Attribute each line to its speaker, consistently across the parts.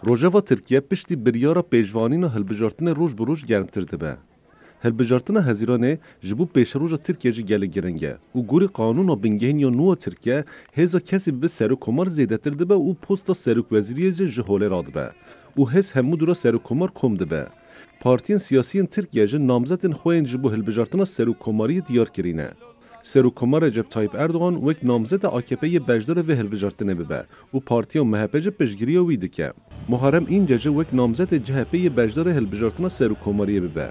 Speaker 1: روجاوا ترکیه پشتی بریارا پیجوانین و هلبجارتن روز بروز گرمتر دبه. هلبجارتن هزیرانه جبو پیشروج ترکیه جی گله گرنگه و گوری قانون و بنگهین یا نو ترکیه هزا کسی به سر کمار زیده تر دبه و پوستا سرک وزیری جهوله راد به و هز همو دورا سر کمار کم دبه. پارتین سیاسیین ترکیه جی نامزدن خوین جبو هلبجارتن سر کماری دیار کرینه. سروکمار رجب طایب اردوغان وک نامزد AKP بجدار و هلبجارتنه ببه و پارتی و MHP جه پشگیری و ویده که محرم این جه وک نامزد CHP بجدار هلبجارتنه سروکماری ببه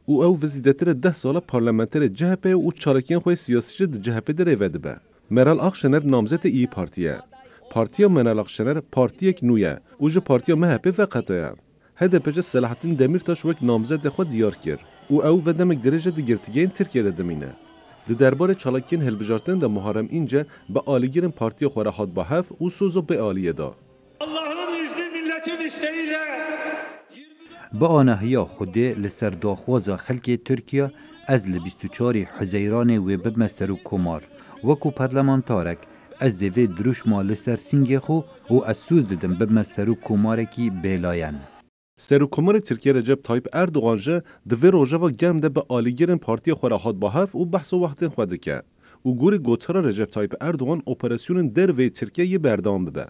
Speaker 1: او وزیدتر 10 ساله پارلمانتر CHP و چارکین خوی سیاسی جه CHP در ایوده به. مرال آخشنر نامزد ای پارتیه. پارتی و مرال آخشنر پارتی یک نویه و جه پارتی و MHP فقطه. HDP جه صلاحالدین دمیرتاش وک نامزد خود دیار کرد و دمک درجه دیگرتگین ترکیه دمینه. درباره چالاکین هلبجارتن ده محرم اینجا به آلیگیرن پارتی خوره هات با هف و سوزو به آلیه دا.
Speaker 2: Allah'ın izni milletin isteğiyle
Speaker 3: با آنهیا خوده لسر داخوازا خلک ترکیه از ل 24 حزیران و بمسر و کمار وکو پارلمانتارک از دوی دروش ما لسر سینگ خو و از سوز ددن بمسر و کمارکی بیلاین.
Speaker 1: سروکمار ترکیه رجب طایب اردوغان جه دوی روژاوا گرم ده به آلیگیرن پارتی خوره هات با هف و بحث و وقتین خوده که و گوری گوترا رجب طایب اردوغان اپراسیون در وی ترکیه یه بردام ببه.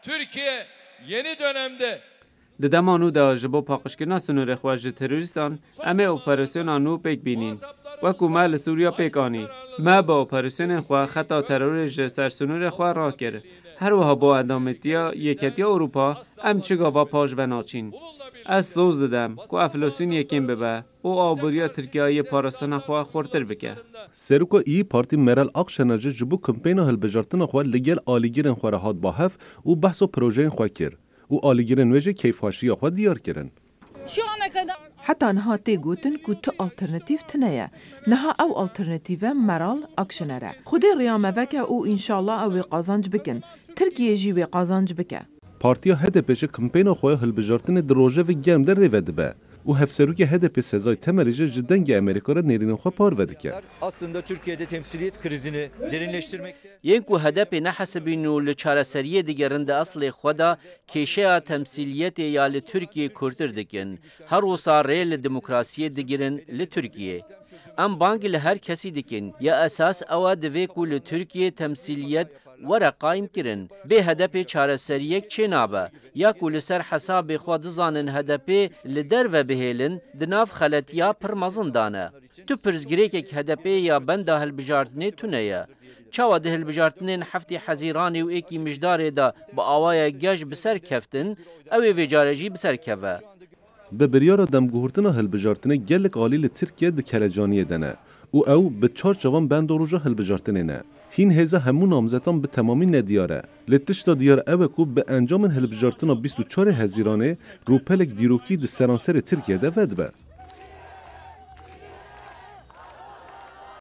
Speaker 4: Türkiye yeni dönemde
Speaker 5: ددمانو دا جبو پاقشکنا سنور خواج تروریستان امه اپراسیون آنو پیک بینین وکو ما لسوریا پیکانی ما با اپراسیون خواه خطا ترور جسر سنور خواه را کرد هر وها با ادامتیا یکتیا اروپا ام چگاوا پاش و ناچین از سوز دادم که افلاسیون یکیم ببه و آبوریا ترکیه پاراستان خواه خورتر بکه.
Speaker 1: سروکو ای پارتی مرال آقشنرجه جبو کمپین هلبجارتن خواه لگل آلیگیرن خوره هات با هف و بحث و پروژه خواه کرد و آلیگیرن وجه کیفاشی خواه دیار کرن.
Speaker 6: حتى نها تيغوتن كو تو الترناتيف تنايا نها او الترناتيفا مرال اكشنرا خودي ريامه وكا او ان شاء الله او قازانج بكن تركيا جي وي قازانج بكا
Speaker 1: پارتیا HDP کمپین خواه هلبجارتن دروژه و گرم در ریوده به و هفسروک HDP sezay temelice cidden Amerika'da nerinin خواه par vedike.
Speaker 7: Aslında Türkiye'de temsiliyet krizini derinleştirmekte.
Speaker 8: Yenku HDP nehasebinu li çareseriye digerinde asli xoda keşeya temsiliyeti ya li Türkiye kurtir dikin. Her osa reyli demokrasiye digirin li Türkiye. Em bangi li her kesi dikin. Ya esas ava diveku li Türkiye temsiliyet وره قایم کرن به هدف چارەسەریەک چێ نابە یاکو لەسەر حەسابێ خوا دزانن هەدەپێ li derve bihêlin di nav xeletiya pir mezin dane. Tu pirsgirêkek hedefê ya benda hilbijartinê tune ye. Çawa di hilbijartinên heftê hezîranê û êkî mijdarê de bi awaya gej bi ser keftin, ew ê vê care jî bi ser keve.
Speaker 1: Bi biryara demguhurtina hilbijartinê gelek alî li Tirkiye di kelecaniyê de ne û ew bi çar çavan bendoroja hilbijartinê ne. هین هزا همون نامزدان به تمامی ندیاره. لطشتا دیار اوه کو به انجام هلبجارتنا 24 هزیرانه روپلک دیروکی د سرانسر ترکیه ده ود به.